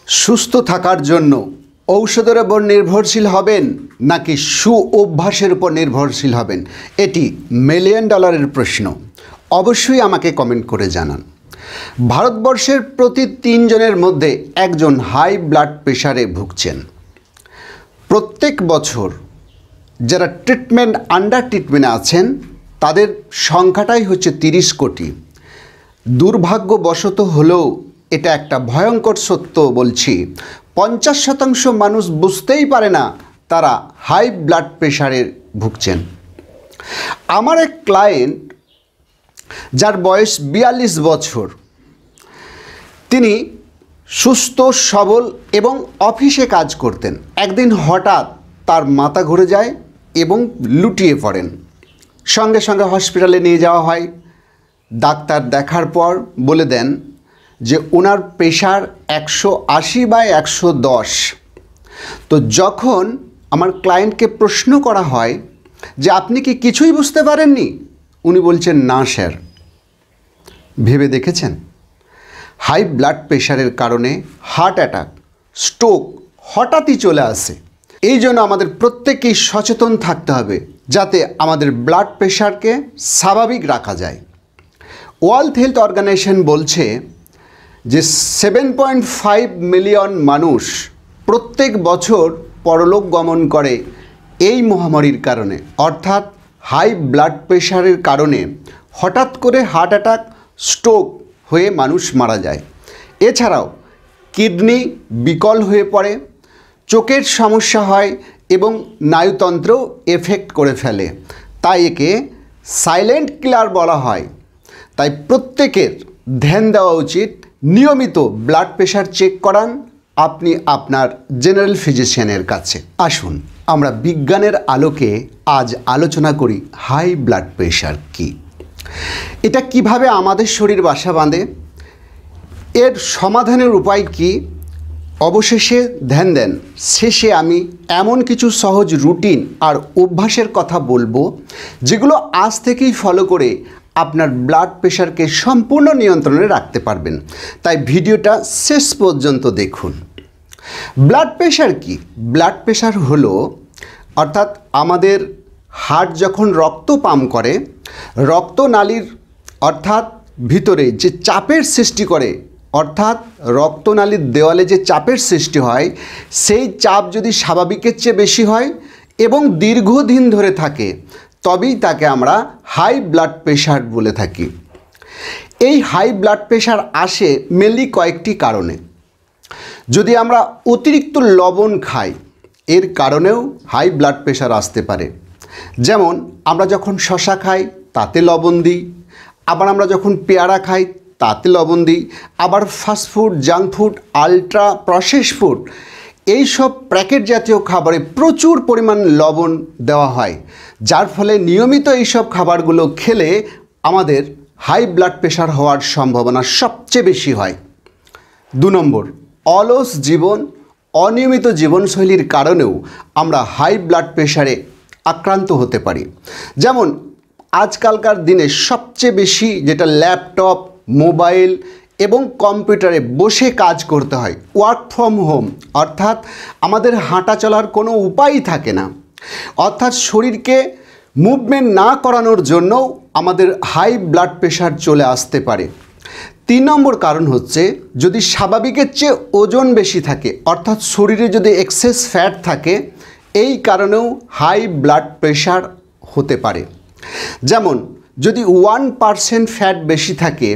সুস্থ থাকার জন্য ঔষধের উপর নির্ভরশীল হবেন নাকি অভ্যাসের উপর নির্ভরশীল হবেন? এটি মিলিয়ন ডলারের প্রশ্ন। অবশ্যই আমাকে কমেন্ট করে জানান। ভারতবর্ষের প্রতি 3 জনের মধ্যে একজন হাই ব্লাড প্রেশারে ভুগছেন। প্রত্যেক বছর যারা আন্ডার ট্রিটমেন্টে আছেন তাদের সংখ্যাটাই হচ্ছে 30 কোটি। দুর্ভাগ্যবশত হলেও এটা একটা ভয়ঙ্কর সত্য বলছি, 50% মানুষ বুঝতেই পারে না তারা হাই ব্লাড প্রেশারে ভুগছেন। আমার এক ক্লায়েন্ট যার বয়স 42 বছর, তিনি সুস্থ সবল এবং অফিসে কাজ করতেন। একদিন হঠাৎ তার মাথা ঘুরে যায় এবং লুটিয়ে পড়েন। সঙ্গে সঙ্গে হসপিটালে নিয়ে যাওয়া হয়। ডাক্তার দেখার পর বলে দেন যে ওনার প্রেশার 180/110। তো যখন আমার ক্লায়েন্টকে প্রশ্ন করা হয় যে আপনি কি কিছুই বুঝতে পারেননি, উনি বলছেন না স্যার। ভেবে দেখেছেন হাই ব্লাড প্রেশারের কারণে হার্ট অ্যাটাক, স্ট্রোক হঠাৎই চলে আসে। এই জন্য আমাদের প্রত্যেকেই সচেতন থাকতে হবে যাতে আমাদের ব্লাড প্রেশারকে স্বাভাবিক রাখা যায়। ওয়ার্ল্ড হেলথ অর্গানাইজেশন বলছে যে 7.5 মিলিয়ন মানুষ প্রত্যেক বছর পরলোক গমন করে এই মহামারীর কারণে, অর্থাৎ হাই ব্লাড প্রেশারের কারণে হঠাৎ করে হার্ট অ্যাটাক, স্ট্রোক হয়ে মানুষ মারা যায়। এছাড়াও কিডনি বিকল হয়ে পড়ে, চোখের সমস্যা হয় এবং স্নায়ুতন্ত্রও এফেক্ট করে ফেলে। তাই একে সাইলেন্ট কিলার বলা হয়। তাই প্রত্যেকের ধ্যান দেওয়া উচিত, নিয়মিত ব্লাড প্রেশার চেক করান আপনি আপনার জেনারেল ফিজিশিয়ানের কাছে। আসুন আমরা বিজ্ঞানের আলোকে আজ আলোচনা করি হাই ব্লাড প্রেশার কী, এটা কিভাবে আমাদের শরীর বাসা বাঁধে, এর সমাধানের উপায় কী। অবশেষে ধ্যান দেন শেষে আমি এমন কিছু সহজ রুটিন আর অভ্যাসের কথা বলবো যেগুলো আজ থেকেই ফলো করে আপনার ব্লাড প্রেশারকে সম্পূর্ণ নিয়ন্ত্রণে রাখতে পারবেন। তাই ভিডিওটা শেষ পর্যন্ত দেখুন। ব্লাড প্রেশার কি? ব্লাড প্রেশার হলো অর্থাৎ আমাদের হার্ট যখন রক্ত পাম্প করে, রক্তনালীর অর্থাৎ ভিতরে যে চাপের সৃষ্টি করে, অর্থাৎ রক্তনালীর দেওয়ালে যে চাপের সৃষ্টি হয়, সেই চাপ যদি স্বাভাবিকের চেয়ে বেশি হয় এবং দীর্ঘদিন ধরে থাকে তবেই তাকে আমরা হাই ব্লাড প্রেশার বলে থাকি। এই হাই ব্লাড প্রেশার আসে মেনলি কয়েকটি কারণে। যদি আমরা অতিরিক্ত লবণ খাই, এর কারণেও হাই ব্লাড প্রেশার আসতে পারে। যেমন আমরা যখন শসা খাই তাতে লবণ দিই, আবার আমরা যখন পেয়ারা খাই তাতে লবণ দিই, আবার fast food, junk food, ultra process food, এইসব প্যাকেট জাতীয় খাবারে প্রচুর পরিমাণ লবণ দেওয়া হয়, যার ফলে নিয়মিত এইসব খাবারগুলো খেলে আমাদের হাই ব্লাড প্রেশার হওয়ার সম্ভাবনা সবচেয়ে বেশি হয়। 2 নম্বর, অলস জীবন, অনিয়মিত জীবনশৈলীর কারণেও আমরা হাই ব্লাড প্রেশারে আক্রান্ত হতে পারি। যেমন আজকালকার দিনে সবচেয়ে বেশি যেটা ল্যাপটপ, মোবাইল এবং কম্পিউটারে বসে কাজ করতে হয়, ওয়ার্ক ফ্রম হোম, অর্থাৎ আমাদের হাঁটা চলার কোনো উপায়ই থাকে না, অর্থাৎ শরীরকে মুভমেন্ট না করানোর জন্যও আমাদের হাই ব্লাড প্রেশার চলে আসতে পারে। 3 নম্বর কারণ হচ্ছে যদি স্বাভাবিকের চেয়ে ওজন বেশি থাকে, অর্থাৎ শরীরে যদি এক্সেস ফ্যাট থাকে, এই কারণেও হাই ব্লাড প্রেশার হতে পারে। যেমন যদি 1% ফ্যাট বেশি থাকে,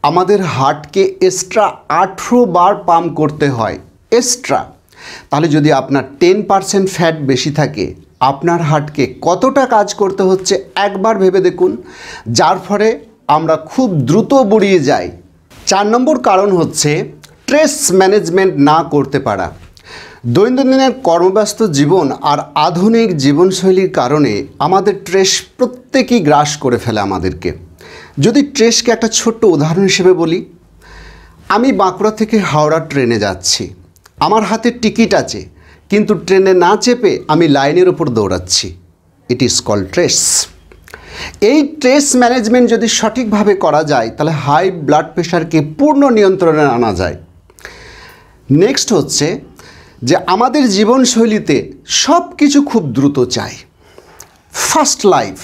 আমাদের হার্টকে এক্সট্রা 18 বার পাম্প করতে হয় এক্সট্রা। তাহলে যদি আপনার 10% ফ্যাট বেশি থাকে, আপনার হার্টকে কতটা কাজ করতে হচ্ছে একবার ভেবে দেখুন, যার ফলে আমরা খুব দ্রুত বুড়িয়ে যাই। 4 নম্বর কারণ হচ্ছে স্ট্রেস ম্যানেজমেন্ট না করতে পারা। দৈনন্দিনের কর্মব্যস্ত জীবন আর আধুনিক জীবনশৈলীর কারণে আমাদের স্ট্রেস প্রত্যেকেই গ্রাস করে ফেলে আমাদেরকে। যদি স্ট্রেসকে একটা ছোট্ট উদাহরণ হিসেবে বলি, আমি বাঁকুড়া থেকে হাওড়া ট্রেনে যাচ্ছি, আমার হাতে টিকিট আছে, কিন্তু ট্রেনে না চেপে আমি লাইনের উপর দৌড়াচ্ছি। It is called stress. এই স্ট্রেস ম্যানেজমেন্ট যদি সঠিকভাবে করা যায় তাহলে হাই ব্লাড প্রেশারকে পূর্ণ নিয়ন্ত্রণে আনা যায়। নেক্সট হচ্ছে যে আমাদের জীবনশৈলীতে সব কিছু খুব দ্রুত চাই, ফাস্ট লাইফ,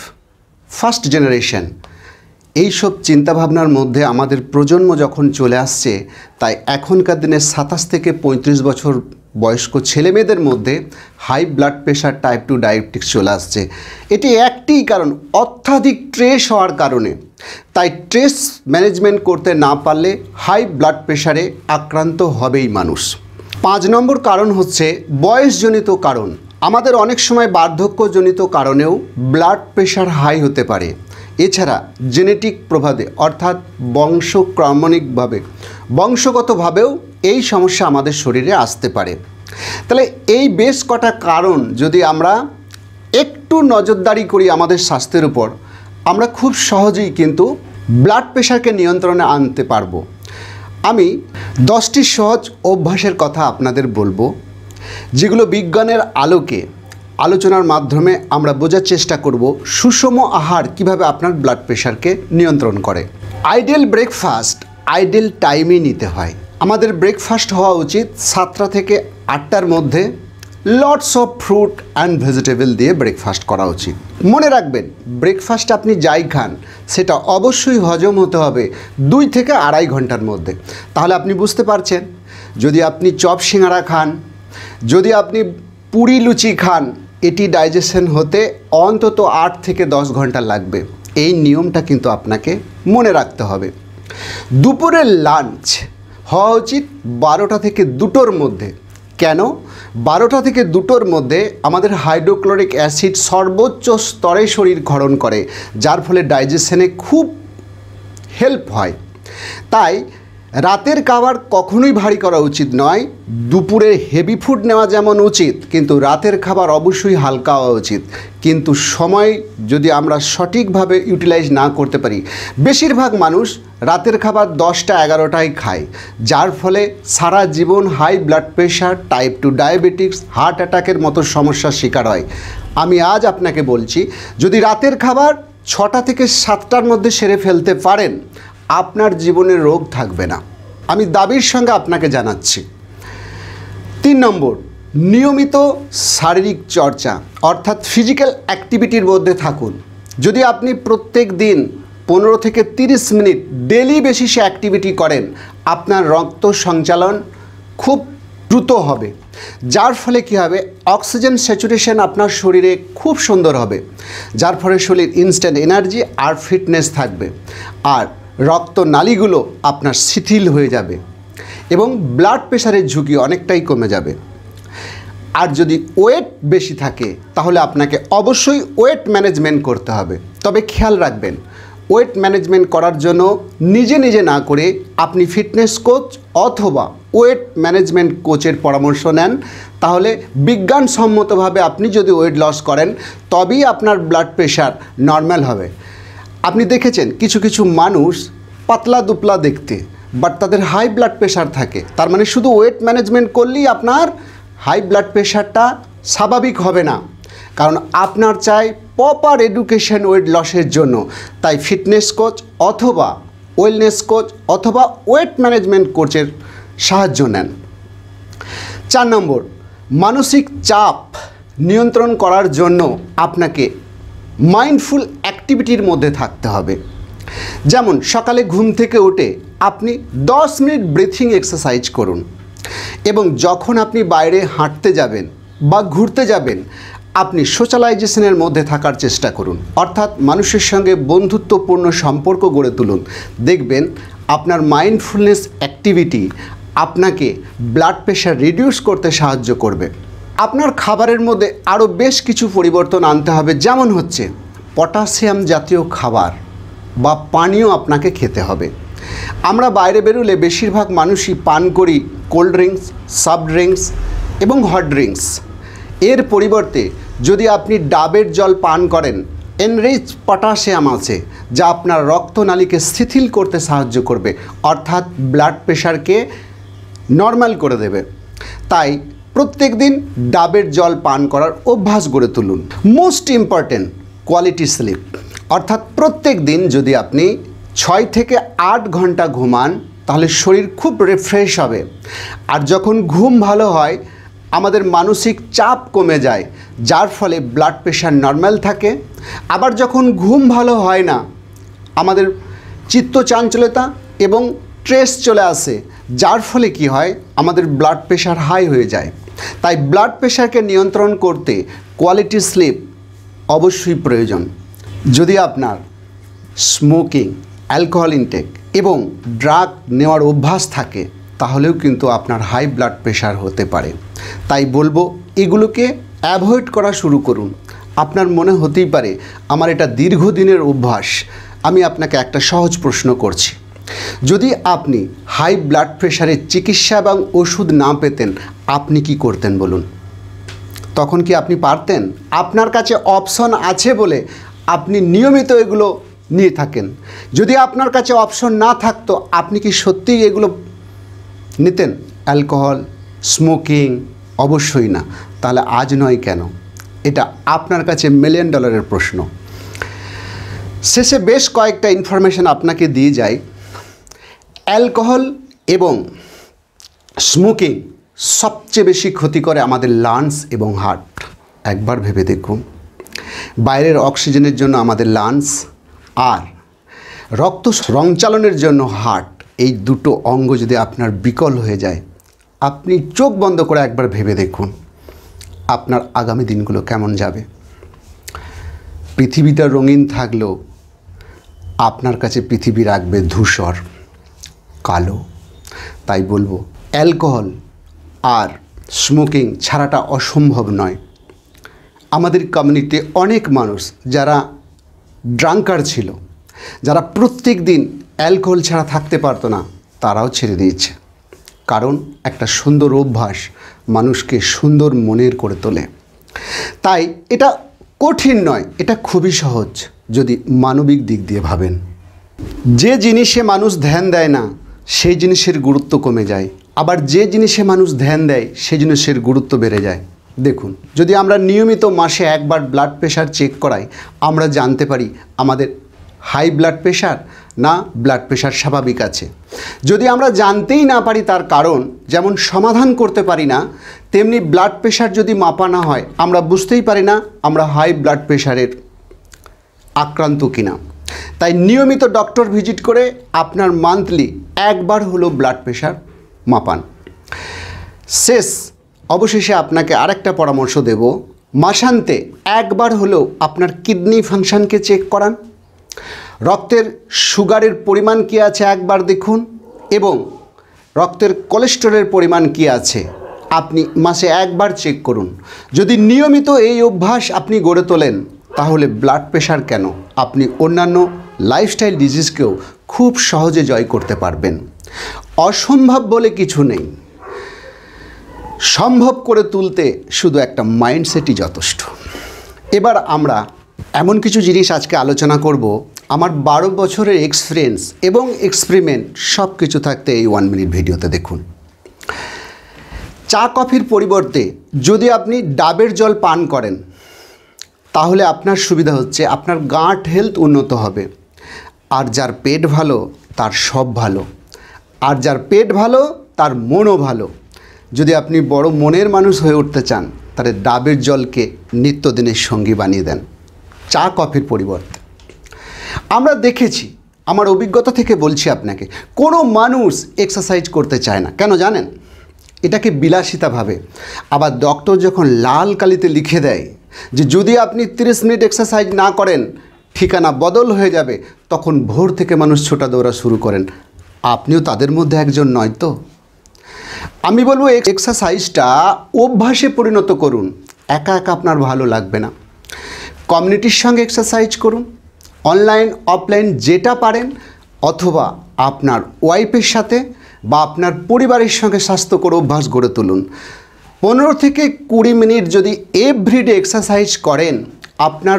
ফার্স্ট জেনারেশন, এইসব চিন্তাভাবনার মধ্যে আমাদের প্রজন্ম যখন চলে আসছে, তাই এখনকার দিনে 27 থেকে 35 বছর বয়স্ক ছেলেমেয়েদের মধ্যে high blood pressure, type 2 diabetes চলে আসছে। এটি একটি কারণ, অত্যাধিক স্ট্রেস হওয়ার কারণে। তাই স্ট্রেস ম্যানেজমেন্ট করতে না পারলে হাই ব্লাড প্রেশারে আক্রান্ত হবেই মানুষ। 5 নম্বর কারণ হচ্ছে বয়সজনিত কারণ। আমাদের অনেক সময় বার্ধক্যজনিত কারণেও ব্লাড প্রেশার হাই হতে পারে। এছাড়া জেনেটিক প্রভাবে অর্থাৎ বংশগতভাবেও এই সমস্যা আমাদের শরীরে আসতে পারে। তাহলে এই বেশ কটা কারণ যদি আমরা একটু নজরদারি করি আমাদের স্বাস্থ্যের উপর, আমরা খুব সহজেই কিন্তু ব্লাড প্রেশারকে নিয়ন্ত্রণে আনতে পারবো। আমি 10টি সহজ অভ্যাসের কথা আপনাদের বলবো, যেগুলো বিজ্ঞানের আলোকে আলোচনার মাধ্যমে আমরা বোঝার চেষ্টা করব সুষম আহার কিভাবে আপনার ব্লাড প্রেশারকে নিয়ন্ত্রণ করে। আইডিয়াল ব্রেকফাস্ট আইডিয়াল টাইমে নিতে হয়। আমাদের ব্রেকফাস্ট হওয়া উচিত 7টা থেকে 8টার মধ্যে। Lots of fruit and vegetable দিয়ে ব্রেকফাস্ট করা উচিত। মনে রাখবেন, ব্রেকফাস্ট আপনি যাই খান সেটা অবশ্যই হজম হতে হবে 2 থেকে 2.5 ঘন্টার মধ্যে। তাহলে আপনি বুঝতে পারছেন, যদি আপনি চপ সিঙ্গারা খান, যদি আপনি পুরি লুচি খান, এটি ডাইজেশন হতে অন্তত 8 থেকে 10 ঘন্টা লাগবে। এই নিয়মটা কিন্তু আপনাকে মনে রাখতে হবে। দুপুরের লাঞ্চ হওয়া উচিত 12টা থেকে 2টোর মধ্যে। কেন? 12টা থেকে 2টোর মধ্যে আমাদের হাইড্রোক্লোরিক অ্যাসিড সর্বোচ্চ স্তরে শরীর ক্ষরণ করে, যার ফলে ডাইজেশনে খুব হেল্প হয়। তাই রাতের খাবার কখনোই ভারী করা উচিত নয়। দুপুরে হেভি ফুড নেওয়া যেমন উচিত, কিন্তু রাতের খাবার অবশ্যই হালকা হওয়া উচিত। কিন্তু সময় যদি আমরা সঠিকভাবে ইউটিলাইজ না করতে পারি, বেশিরভাগ মানুষ রাতের খাবার 10টা 11টায় খায়, যার ফলে সারা জীবন high blood pressure, type 2 diabetes, heart অ্যাটাকের মতো সমস্যার শিকার হয়। আমি আজ আপনাকে বলছি, যদি রাতের খাবার 6টা থেকে 7টার মধ্যে সেরে ফেলতে পারেন, আপনার জীবনে রোগ থাকবে না। আমি দাবির সঙ্গে আপনাকে জানাচ্ছি। 3 নম্বর, নিয়মিত শারীরিক চর্চা অর্থাৎ ফিজিক্যাল অ্যাক্টিভিটির মধ্যে থাকুন। যদি আপনি প্রত্যেক দিন 15 থেকে 30 মিনিট ডেলি বেসিসে অ্যাক্টিভিটি করেন, আপনার রক্ত সঞ্চালন খুব দ্রুত হবে, যার ফলে কী হবে, অক্সিজেন স্যাচুরেশন আপনার শরীরে খুব সুন্দর হবে, যার ফলে শরীর ইনস্ট্যান্ট এনার্জি আর ফিটনেস থাকবে, আর রক্তনালীগুলো আপনার শিথিল হয়ে যাবে এবং ব্লাড প্রেশারের ঝুঁকি অনেকটাই কমে যাবে। আর যদি ওয়েট বেশি থাকে, তাহলে আপনাকে অবশ্যই ওয়েট ম্যানেজমেন্ট করতে হবে। তবে খেয়াল রাখবেন, ওয়েট ম্যানেজমেন্ট করার জন্য নিজে নিজে না করে আপনি ফিটনেস কোচ অথবা ওয়েট ম্যানেজমেন্ট কোচের পরামর্শ নেন। তাহলে বিজ্ঞানসম্মতভাবে আপনি যদি ওয়েট লস করেন, তবেই আপনার ব্লাড প্রেশার নর্মাল হবে। আপনি দেখেছেন কিছু কিছু মানুষ পাতলা দুপলা দেখতে, বাট তাদের হাই ব্লাড প্রেশার থাকে। তার মানে শুধু ওয়েট ম্যানেজমেন্ট করলেই আপনার হাই ব্লাড প্রেশারটা স্বাভাবিক হবে না, কারণ আপনার চাই প্রপার এডুকেশন ওয়েট লসের জন্য। তাই ফিটনেস কোচ অথবা ওয়েলনেস কোচ অথবা ওয়েট ম্যানেজমেন্ট কোচের সাহায্য নেন। 4 নম্বর, মানসিক চাপ নিয়ন্ত্রণ করার জন্য আপনাকে মাইন্ডফুল অ্যাক্টিভিটির মধ্যে থাকতে হবে। যেমন সকালে ঘুম থেকে উঠে আপনি 10 মিনিট ব্রিথিং এক্সারসাইজ করুন, এবং যখন আপনি বাইরে হাঁটতে যাবেন বা ঘুরতে যাবেন, আপনি সোশ্যালাইজেশনের মধ্যে থাকার চেষ্টা করুন, অর্থাৎ মানুষের সঙ্গে বন্ধুত্বপূর্ণ সম্পর্ক গড়ে তুলুন। দেখবেন আপনার মাইন্ডফুলনেস অ্যাক্টিভিটি আপনাকে ব্লাড প্রেশার রিডিউস করতে সাহায্য করবে। আপনার খাবারের মধ্যে আরও বেশ কিছু পরিবর্তন আনতে হবে, যেমন হচ্ছে পটাশিয়াম জাতীয় খাবার বা পানীয় আপনাকে খেতে হবে। আমরা বাইরে বেরোলে বেশিরভাগ মানুষই পান করি কোল্ড ড্রিঙ্কস, সফট ড্রিঙ্কস এবং হট ড্রিঙ্কস। এর পরিবর্তে যদি আপনি ডাবের জল পান করেন, এনরিচ পটাশিয়াম আছে, যা আপনার রক্তনালীকে শিথিল করতে সাহায্য করবে, অর্থাৎ ব্লাড প্রেশারকে নর্মাল করে দেবে। তাই প্রত্যেক দিন ডাবের জল পান করার অভ্যাস গড়ে তুলুন। মোস্ট ইম্পর্ট্যান্ট, কোয়ালিটি স্লিপ, অর্থাৎ প্রত্যেক দিন যদি আপনি 6 থেকে 8 ঘন্টা ঘুমান, তাহলে শরীর খুব রিফ্রেশ হবে। আর যখন ঘুম ভালো হয় আমাদের মানসিক চাপ কমে যায়, যার ফলে ব্লাড প্রেশার নর্মাল থাকে। আবার যখন ঘুম ভালো হয় না আমাদের চিত্ত চাঞ্চল্যতা এবং স্ট্রেস চলে আসে, যার ফলে কি হয় আমাদের ব্লাড প্রেশার হাই হয়ে যায়। তাই ব্লাড প্রেশারকে নিয়ন্ত্রণ করতে কোয়ালিটি স্লিপ অবশ্যই প্রয়োজন। যদি আপনার স্মোকিং, অ্যালকোহল ইনটেক এবং ড্রাগ নেওয়ার অভ্যাস থাকে তাহলেও কিন্তু আপনার হাই ব্লাড প্রেশার হতে পারে। তাই বলবো এগুলোকে অ্যাভয়েড করা শুরু করুন। আপনার মনে হতেই পারে আমার এটা দীর্ঘদিনের অভ্যাস। আমি আপনাকে একটা সহজ প্রশ্ন করছি, যদি আপনি হাই ব্লাড প্রেশারের চিকিৎসা এবং ওষুধ না পেতেন আপনি কি করতেন বলুন? তখন কি আপনি পারতেন? আপনার কাছে অপশন আছে বলে আপনি নিয়মিত এগুলো নিয়ে থাকেন। যদি আপনার কাছে অপশন না থাকতো আপনি কি সত্যিই এগুলো নিতেন? Alcohol, smoking? অবশ্যই না। তাহলে আজ নয় কেন? এটা আপনার কাছে $1,000,000 প্রশ্ন। শেষে বেশ কয়েকটা ইনফরমেশন আপনাকে দিয়ে যাই। অ্যালকোহল এবং স্মোকিং সবচেয়ে বেশি ক্ষতি করে আমাদের লাংস এবং হার্ট। একবার ভেবে দেখুন, বাইরের অক্সিজেনের জন্য আমাদের লাংস আর রক্ত সঞ্চালনের জন্য হার্ট, এই দুটো অঙ্গ যদি আপনার বিকল হয়ে যায় আপনি চোখ বন্ধ করে একবার ভেবে দেখুন আপনার আগামী দিনগুলো কেমন যাবে। পৃথিবীটা রঙিন থাকলেও আপনার কাছে পৃথিবী রাখবে ধূসর, কালো। তাই বলবো অ্যালকোহল আর স্মোকিং ছাড়াটা অসম্ভব নয়। আমাদের কমিউনিটিতে অনেক মানুষ যারা ড্রাঙ্কার ছিল, যারা প্রত্যেক দিন অ্যালকোহল ছাড়া থাকতে পারতো না, তারাও ছেড়ে দিয়েছে। কারণ একটা সুন্দর অভ্যাস মানুষকে সুন্দর মনের করে তোলে। তাই এটা কঠিন নয়, এটা খুবই সহজ যদি মানবিক দিক দিয়ে ভাবেন। যে জিনিসে মানুষ ধ্যান দেয় না সেই জিনিসের গুরুত্ব কমে যায়, আবার যে জিনিসে মানুষ ধ্যান দেয় সেই জিনিসের গুরুত্ব বেড়ে যায়। দেখুন, যদি আমরা নিয়মিত মাসে একবার ব্লাড প্রেশার চেক করাই আমরা জানতে পারি আমাদের হাই ব্লাড প্রেশার না ব্লাড প্রেশার স্বাভাবিক আছে। যদি আমরা জানতেই না পারি তার কারণ, যেমন সমাধান করতে পারি না, তেমনি ব্লাড প্রেশার যদি মাপা না হয় আমরা বুঝতেই পারি না আমরা হাই ব্লাড প্রেশারের আক্রান্ত কিনা। তাই নিয়মিত ডক্টর ভিজিট করে আপনার মান্থলি একবার হলো ব্লাড প্রেশার মাপান। অবশেষে আপনাকে আরেকটা পরামর্শ দেব, মাসান্তে একবার হলেও আপনার কিডনি ফাংশনকে চেক করান। রক্তের সুগারের পরিমাণ কী আছে একবার দেখুন, এবং রক্তের কোলেস্টেরলের পরিমাণ কী আছে আপনি মাসে একবার চেক করুন। যদি নিয়মিত এই অভ্যাস আপনি গড়ে তোলেন তাহলে ব্লাড প্রেশার কেন, আপনি অন্যান্য লাইফস্টাইল ডিজিজকেও খুব সহজে জয় করতে পারবেন। অসম্ভব বলে কিছু নেই, সম্ভব করে তুলতে শুধু একটা মাইন্ডসেটই যথেষ্ট। এবার আমরা এমন কিছু জিনিস আজকে আলোচনা করব, আমার 12 বছরের এক্সপিরিয়েন্স এবং এক্সপেরিমেন্ট সব কিছু থাকতে এই 1 মিনিট ভিডিওতে দেখুন। চা কফির পরিবর্তে যদি আপনি ডাবের জল পান করেন তাহলে আপনার সুবিধা হচ্ছে আপনার গাট হেলথ উন্নত হবে। আর যার পেট ভালো তার সব ভালো, আর যার পেট ভালো তার মনও ভালো। যদি আপনি বড় মনের মানুষ হয়ে উঠতে চান তাহলে ডাবের জলকে নিত্যদিনের সঙ্গী বানিয়ে দেন চা কফির পরিবর্তে। আমরা দেখেছি, আমার অভিজ্ঞতা থেকে বলছি আপনাকে, কোনো মানুষ এক্সারসাইজ করতে চায় না, কেন জানেন? এটাকে বিলাসিতা ভাবে। আবার ডক্টর যখন লাল কালিতে লিখে দেয় যে যদি আপনি 30 মিনিট এক্সারসাইজ না করেন ঠিকানা বদল হয়ে যাবে, তখন ভোর থেকে মানুষ ছোটা দৌড়া শুরু করেন। আপনিও তাদের মধ্যে একজন নয় তো? আমি বলবো এক্সারসাইজটা অভ্যাসে পরিণত করুন। একা একা আপনার ভালো লাগবে না, কমিউনিটির সঙ্গে এক্সারসাইজ করুন, অনলাইন অফলাইন যেটা পারেন, অথবা আপনার ওয়াইফের সাথে বা আপনার পরিবারের সঙ্গে স্বাস্থ্যকর অভ্যাস গড়ে তুলুন। 15 থেকে 20 মিনিট যদি এভরিডে এক্সারসাইজ করেন আপনার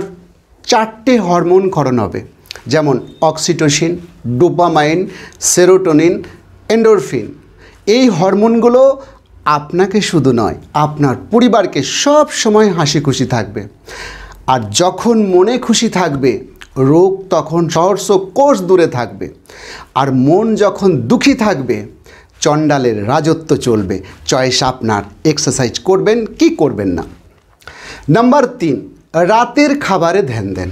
4টে হরমোন ক্ষরণ হবে, যেমন অক্সিটোসিন, ডোপামাইন, সেরোটোনিন, এন্ডোরফিন। এই হরমোনগুলো আপনাকে শুধু নয় আপনার পরিবারকে সব সময় হাসি খুশি থাকবে। আর যখন মনে খুশি থাকবে রোগ তখন সহস্র কোষ দূরে থাকবে। আর মন যখন দুঃখী থাকবে, চণ্ডালের রাজত্ব চলবে। চয়েস আপনার, এক্সারসাইজ করবেন কি করবেন না। নাম্বার 3, রাতের খাবারে ধ্যান দেন।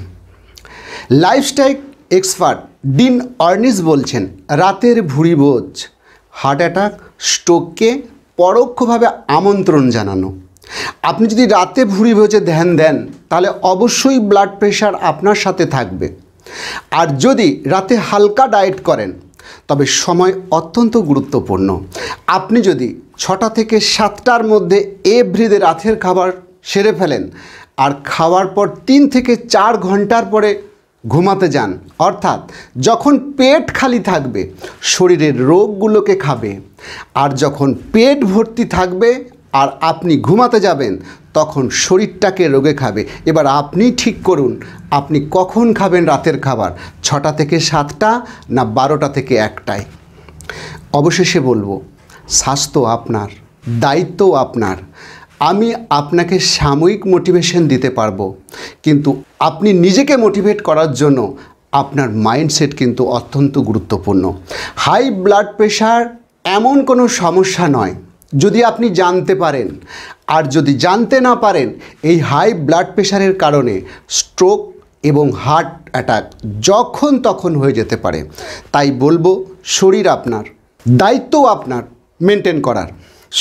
লাইফস্টাইল এক্সপার্ট ডিন অর্নিস বলছেন, রাতের ভুঁড়িবোঝ, হার্ট অ্যাটাক, স্ট্রোককে পরোক্ষভাবে আমন্ত্রণ জানানো। আপনি যদি রাতে ভুঁড়িভোজে ধ্যান দেন তাহলে অবশ্যই ব্লাড প্রেশার আপনার সাথে থাকবে। আর যদি রাতে হালকা ডায়েট করেন তবে সময় অত্যন্ত গুরুত্বপূর্ণ। আপনি যদি 6টা থেকে 7টার মধ্যে এভরিডে রাতের খাবার সেরে ফেলেন আর খাওয়ার পর 3 থেকে 4 ঘন্টার পরে ঘুমাতে যান, অর্থাৎ যখন পেট খালি থাকবে শরীরের রোগগুলোকে খাবে, আর যখন পেট ভর্তি থাকবে আর আপনি ঘুমাতে যাবেন তখন শরীরটাকে রোগে খাবে। এবার আপনি ঠিক করুন আপনি কখন খাবেন রাতের খাবার, 6টা থেকে 7টা না 12টা থেকে 1টায়। অবশেষে বলবো, স্বাস্থ্য আপনার, দায়িত্ব আপনার। আমি আপনাকে সাময়িক মোটিভেশন দিতে পারবো, কিন্তু আপনি নিজেকে মোটিভেট করার জন্য আপনার মাইন্ডসেট কিন্তু অত্যন্ত গুরুত্বপূর্ণ। হাই ব্লাড প্রেশার এমন কোনো সমস্যা নয় যদি আপনি জানতে পারেন, আর যদি জানতে না পারেন এই হাই ব্লাড প্রেশারের কারণে স্ট্রোক এবং হার্ট অ্যাটাক যখন তখন হয়ে যেতে পারে। তাই বলবো, শরীর আপনার, দায়িত্ব আপনার মেনটেন করার।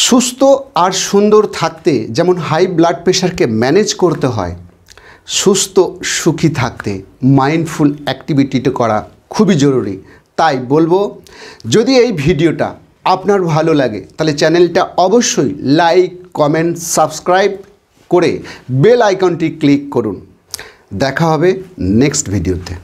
সুস্থ আর সুন্দর থাকতে যেমন হাই ব্লাড প্রেশারকে ম্যানেজ করতে হয়, সুস্থ সুখী থাকতে মাইন্ডফুল অ্যাক্টিভিটিটা করা খুবই জরুরি। তাই বলবো, যদি এই ভিডিওটা আপনার ভালো লাগে তাহলে চ্যানেলটা অবশ্যই লাইক, কমেন্ট, সাবস্ক্রাইব করে বেল আইকনটি ক্লিক করুন। দেখা হবে নেক্সট ভিডিওতে।